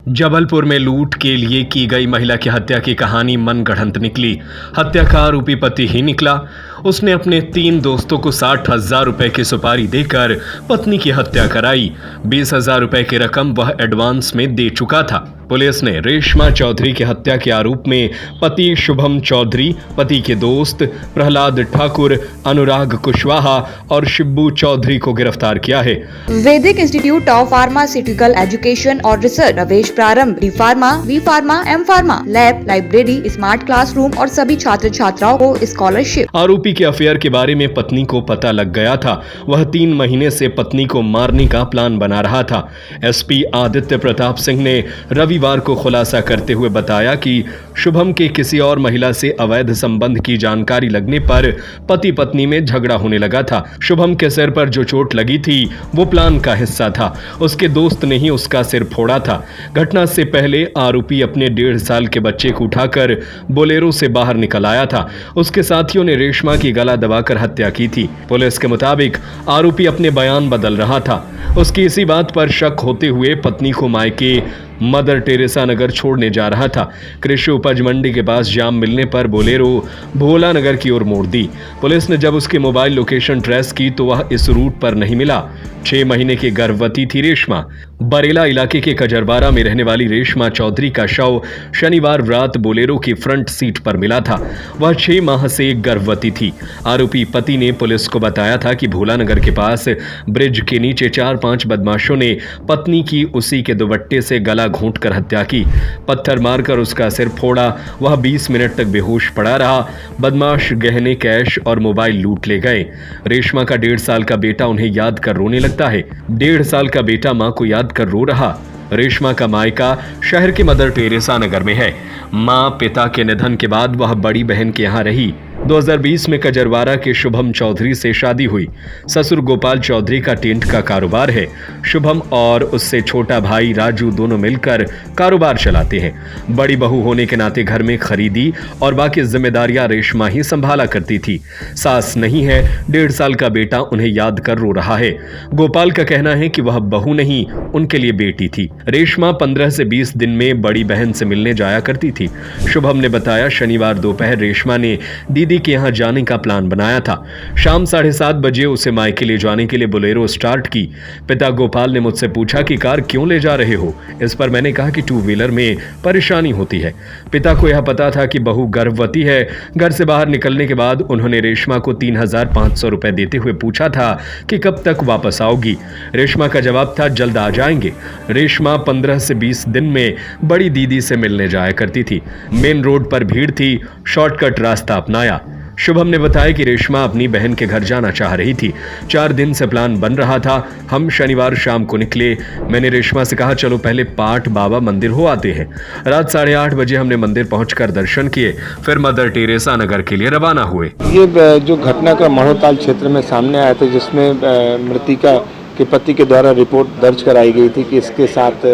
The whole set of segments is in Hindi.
जबलपुर में लूट के लिए की गई महिला की हत्या की कहानी मनगढ़ंत निकली। हत्या का आरोपी पति ही निकला। उसने अपने 3 दोस्तों को 60,000 रुपए की सुपारी देकर पत्नी की हत्या कराई। 20,000 रुपए की रकम वह एडवांस में दे चुका था। पुलिस ने रेशमा चौधरी की हत्या के आरोप में पति शुभम चौधरी, पति के दोस्त प्रहलाद ठाकुर, अनुराग कुशवाहा और शिब्बू चौधरी को गिरफ्तार किया है। Vaidik institute of pharmaceutical education और रिसर्च, प्रवेश प्रारंभ, D pharma, B pharma, M pharma, lab, library, smart classroom और सभी छात्र छात्राओं को स्कॉलरशिप। आरोपी के अफेयर के बारे में पत्नी को पता लग गया था। वह 3 महीने से पत्नी को मारने का प्लान बना रहा था। एसपी आदित्य प्रताप सिंह ने रविवार को खुलासा करते हुए बताया कि शुभम के किसी और महिला से अवैध संबंध की जानकारी लगने पर पति पत्नी में झगड़ा होने लगा था। शुभम के सिर पर जो चोट लगी थी वो प्लान का हिस्सा था। उसके दोस्त ने ही उसका सिर फोड़ा था। घटना से पहले आरोपी अपने 1.5 साल के बच्चे को उठाकर बोलेरो से बाहर निकल आया था। उसके साथियों ने रेशमा की गला दबाकर हत्या की थी। पुलिस के मुताबिक आरोपी अपने बयान बदल रहा था। उसकी इसी बात पर शक होते हुए पत्नी को मायके मदर टेरेसा नगर छोड़ने जा रहा था। कृषि उपज मंडी के पास जाम मिलने पर बोलेरो भोला नगर की ओर मोड़ दी। पुलिस ने जब उसके मोबाइल लोकेशन ट्रेस की तो वह इस रूट पर नहीं मिला। 6 महीने की गर्भवती थी रेशमा। बरेला इलाके के कजरवारा में रहने वाली रेशमा चौधरी का शव शनिवार रात बोलेरो की फ्रंट सीट पर मिला था। वह 6 माह से गर्भवती थी। आरोपी पति ने पुलिस को बताया था कि भोला नगर के पास ब्रिज के नीचे 4-5 बदमाशों ने पत्नी की उसी के दुपट्टे से गला घोंटकर हत्या की। पत्थर मारकर उसका सिर फोड़ा। वह 20 मिनट तक बेहोश पड़ा रहा। बदमाश गहने, कैश और मोबाइल लूट ले गए। रेशमा का 1.5 साल का बेटा उन्हें याद कर रोने लगता है। 1.5 साल का बेटा मां को याद कर रो रहा। रेशमा का मायका शहर के मदर टेरेसा नगर में है। मां पिता के निधन के बाद वह बड़ी बहन के यहां रही। 2020 में कजरवारा के शुभम चौधरी से शादी हुई। ससुर गोपाल चौधरी का टेंट का कारोबार है। शुभम और उससे छोटा भाई राजू दोनों मिलकर कारोबार चलाते हैं। बड़ी बहू होने के नाते घर में खरीदी और बाकी जिम्मेदारियां रेशमा ही संभाला करती थी। सास नहीं है। 1.5 साल का बेटा उन्हें याद कर रो रहा है। गोपाल का कहना है कि वह बहू नहीं, उनके लिए बेटी थी। रेशमा 15 से 20 दिन में बड़ी बहन से मिलने जाया करती थी। शुभम ने बताया, शनिवार दोपहर रेशमा ने दीदी के यहां जाने का प्लान बनाया था। शाम 7:30 बजे उसे मायके ले जाने के लिए बोलेरो स्टार्ट की। पिता गोपाल ने मुझसे पूछा कि कार क्यों ले जा रहे हो। इस पर मैंने कहा कि 2 व्हीलर में परेशानी होती है। पिता को यह पता था कि बहू गर्भवती है। घर से बाहर निकलने के बाद उन्होंने रेशमा को 3,500 रुपए देते हुए पूछा था कि कब तक वापस आओगी। रेशमा का जवाब था, जल्द आ जाएंगे। रेशमा 15 से 20 दिन में बड़ी दीदी से मिलने जाया करती थी। मेन रोड पर भीड़ थी, शॉर्टकट रास्ता अपनाया। शुभम ने बताया कि रेशमा अपनी बहन के घर जाना चाह रही थी। 4 दिन से प्लान बन रहा था। हम शनिवार शाम को निकले। मैंने रेशमा से कहा, चलो पहले पाट बाबा मंदिर हो आते हैं। रात 8:30 बजे हमने मंदिर पहुंचकर दर्शन किए, फिर मदर टेरेसा नगर के लिए रवाना हुए। ये जो घटनाक्रम मढ़ोताल क्षेत्र में सामने आया था, जिसमें मृतिका के पति के द्वारा रिपोर्ट दर्ज कराई गई थी कि इसके साथ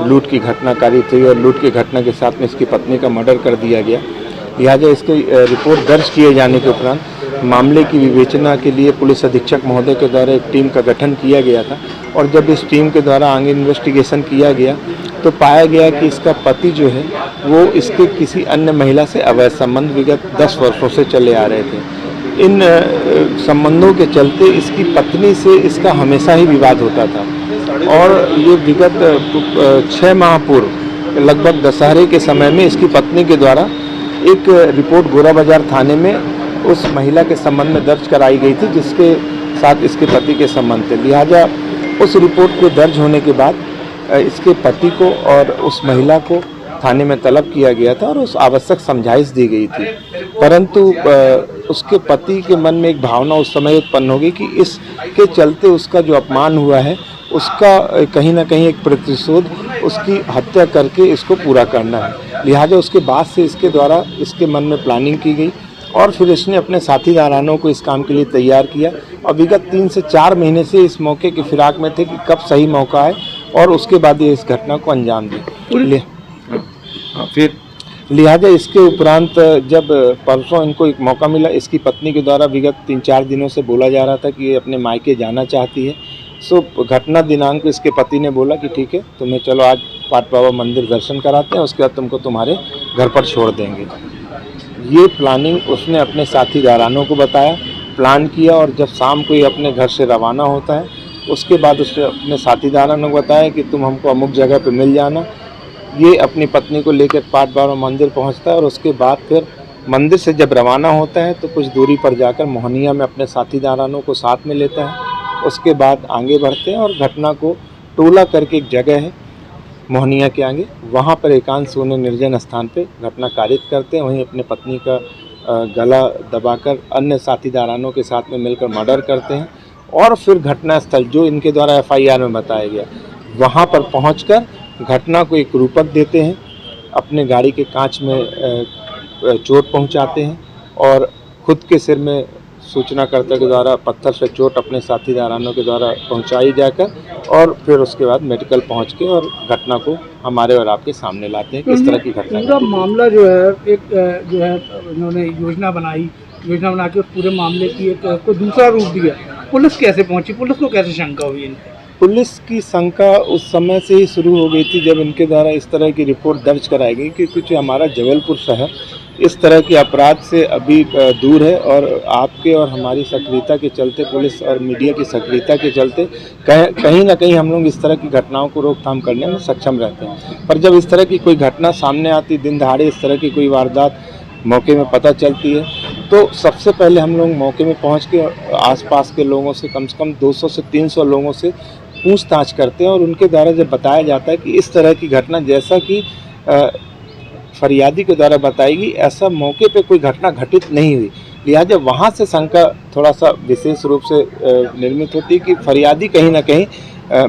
लूट की घटना कारी थी और लूट की घटना के साथ में इसकी पत्नी का मर्डर कर दिया गया। लिहाजा इसकी रिपोर्ट दर्ज किए जाने के उपरांत मामले की विवेचना के लिए पुलिस अधीक्षक महोदय के द्वारा एक टीम का गठन किया गया था। और जब इस टीम के द्वारा आगे इन्वेस्टिगेशन किया गया तो पाया गया कि इसका पति जो है वो इसके किसी अन्य महिला से अवैध संबंध विगत 10 वर्षों से चले आ रहे थे। इन संबंधों के चलते इसकी पत्नी से इसका हमेशा ही विवाद होता था और ये विगत 6 माह पूर्व लगभग दशहरे के समय में इसकी पत्नी के द्वारा एक रिपोर्ट गोरा बाजार थाने में उस महिला के संबंध में दर्ज कराई गई थी जिसके साथ इसके पति के संबंध थे। लिहाजा उस रिपोर्ट के दर्ज होने के बाद इसके पति को और उस महिला को थाने में तलब किया गया था और उस आवश्यक समझाइश दी गई थी। परंतु उसके पति के मन में एक भावना उस समय उत्पन्न हो गई कि इसके चलते उसका जो अपमान हुआ है उसका कहीं ना कहीं एक प्रतिशोध उसकी हत्या करके इसको पूरा करना है। लिहाजा उसके बाद से इसके द्वारा इसके मन में प्लानिंग की गई और फिर इसने अपने साथीदारानों को इस काम के लिए तैयार किया और विगत 3 से 4 महीने से इस मौके की फिराक में थे कि कब सही मौका है और उसके बाद ये इस घटना को अंजाम दी। फिर लिहाजा इसके उपरांत जब परसों इनको एक मौका मिला, इसकी पत्नी के द्वारा विगत 3-4 दिनों से बोला जा रहा था कि ये अपने मायके जाना चाहती है सो घटना दिनांक को इसके पति ने बोला कि ठीक है तुम्हें चलो आज पाट बाबा मंदिर दर्शन कराते हैं, उसके बाद तुमको तुम्हारे घर पर छोड़ देंगे। ये प्लानिंग उसने अपने साथी दारानों को बताया, प्लान किया, और जब शाम को ये अपने घर से रवाना होता है उसके बाद उसने अपने साथी दारानों को बताया कि तुम हमको अमुक जगह पे मिल जाना। ये अपनी पत्नी को लेकर पाट बाबा मंदिर पहुंचता है और उसके बाद फिर मंदिर से जब रवाना होता है तो कुछ दूरी पर जाकर मोहनिया में अपने साथी दारानों को साथ में लेता है। उसके बाद आगे बढ़ते हैं और घटना को टोला करके एक जगह है मोहनिया के आगे, वहाँ पर एकांत सोने निर्जन स्थान पे घटना कारित करते हैं। वहीं अपने पत्नी का गला दबाकर अन्य साथी दारानों के साथ में मिलकर मर्डर करते हैं और फिर घटना स्थल जो इनके द्वारा FIR में बताया गया वहाँ पर पहुंचकर घटना को एक रूपक देते हैं, अपने गाड़ी के कांच में चोट पहुंचाते हैं और खुद के सिर में सूचनाकर्ता के द्वारा पत्थर से चोट अपने साथी दारानों के द्वारा पहुंचाई जाकर और फिर उसके बाद मेडिकल पहुंच के और घटना को हमारे और आपके सामने लाते हैं। किस तरह की घटना पूरा मामला जो है एक जो है उन्होंने योजना बना के उस पूरे मामले की एक को दूसरा रूप दिया। पुलिस कैसे पहुंची, पुलिस को कैसे शंका हुई इनकी? पुलिस की शंका उस समय से ही शुरू हो गई थी जब इनके द्वारा इस तरह की रिपोर्ट दर्ज कराई गई, क्योंकि जो हमारा जबलपुर शहर इस तरह के अपराध से अभी दूर है और आपके और हमारी सक्रियता के चलते, पुलिस और मीडिया की सक्रियता के चलते कहीं ना कहीं हम लोग इस तरह की घटनाओं को रोकथाम करने में सक्षम रहते हैं। पर जब इस तरह की कोई घटना सामने आती, दिन दहाड़े इस तरह की कोई वारदात मौके में पता चलती है, तो सबसे पहले हम लोग मौके में पहुंच के आसपास के लोगों से कम 200 से 300 लोगों से पूछताछ करते हैं और उनके द्वारा जब बताया जाता है कि इस तरह की घटना जैसा कि फरियादी के द्वारा बताई गई ऐसा मौके पे कोई घटना घटित नहीं हुई, लिहाजा वहाँ से शंका थोड़ा सा विशेष रूप से निर्मित होती है कि फरियादी कहीं ना कहीं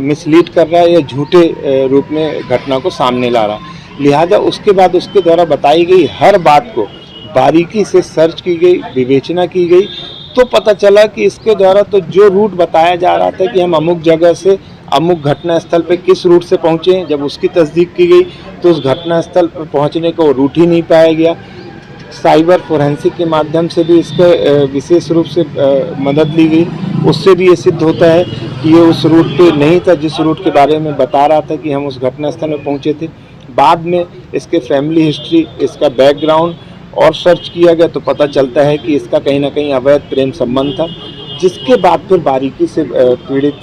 मिसलीड कर रहा है या झूठे रूप में घटना को सामने ला रहा है। लिहाजा उसके बाद उसके द्वारा बताई गई हर बात को बारीकी से सर्च की गई, विवेचना की गई, तो पता चला कि इसके द्वारा तो जो रूट बताया जा रहा था कि हम अमुक जगह से अमुक घटना स्थल पे किस रूट से पहुँचे हैं, जब उसकी तस्दीक की गई तो उस घटना स्थल पर पहुँचने का वो रूट ही नहीं पाया गया। साइबर फोरेंसिक के माध्यम से भी इसका विशेष रूप से मदद ली गई, उससे भी ये सिद्ध होता है कि ये उस रूट पे नहीं था जिस रूट के बारे में बता रहा था कि हम उस घटना स्थल में पहुँचे थे। बाद में इसके फैमिली हिस्ट्री, इसका बैकग्राउंड और सर्च किया गया तो पता चलता है कि इसका कहीं ना कहीं अवैध प्रेम संबंध था, जिसके बाद फिर बारीकी से पीड़ित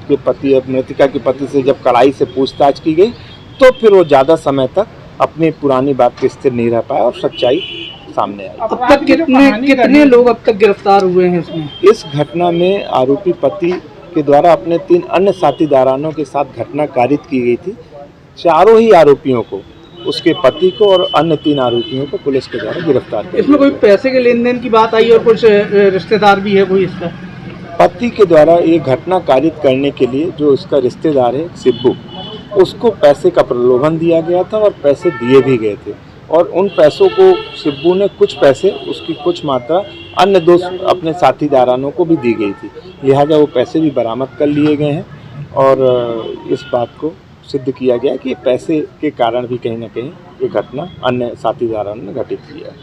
के पति, मृतिका के पति से जब कड़ाई से पूछताछ की गई तो फिर वो ज़्यादा समय तक अपनी पुरानी बात पे स्थिर नहीं रह पाया और सच्चाई सामने आई। अब तक कितने लोग अब तक गिरफ्तार हुए हैं इसमें? इस घटना में आरोपी पति के द्वारा अपने 3 अन्य साथी दारानों के साथ घटना कारित की गई थी। चारों ही आरोपियों को, उसके पति को और अन्य 3 आरोपियों को पुलिस के द्वारा गिरफ्तार किया। इसमें कोई पैसे के लेन देन की बात आई और कुछ रिश्तेदार भी है कोई इसका? पति के द्वारा ये घटना कारित करने के लिए जो इसका रिश्तेदार है सिब्बू, उसको पैसे का प्रलोभन दिया गया था और पैसे दिए भी गए थे और उन पैसों को सिब्बू ने कुछ पैसे, उसकी कुछ मात्रा अन्य 2 अपने साथी दारानों को भी दी गई थी। लिहाजा वो पैसे भी बरामद कर लिए गए हैं और इस बात को सिद्ध किया गया कि पैसे के कारण भी कहीं ना कहीं ये घटना अन्य साथी दारानों ने घटित किया है।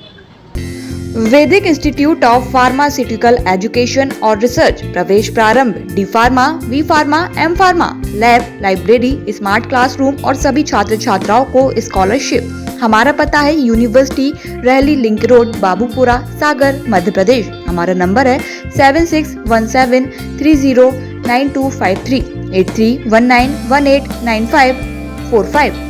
Vaidik institute of pharmaceutical education और रिसर्च प्रवेश प्रारंभ D pharma, B pharma, M pharma, lab, library, smart classroom और सभी छात्र छात्राओं को स्कॉलरशिप। हमारा पता है यूनिवर्सिटी रहली लिंक रोड, बाबूपुरा, सागर, मध्य प्रदेश। हमारा नंबर है 7617309253 8319189545।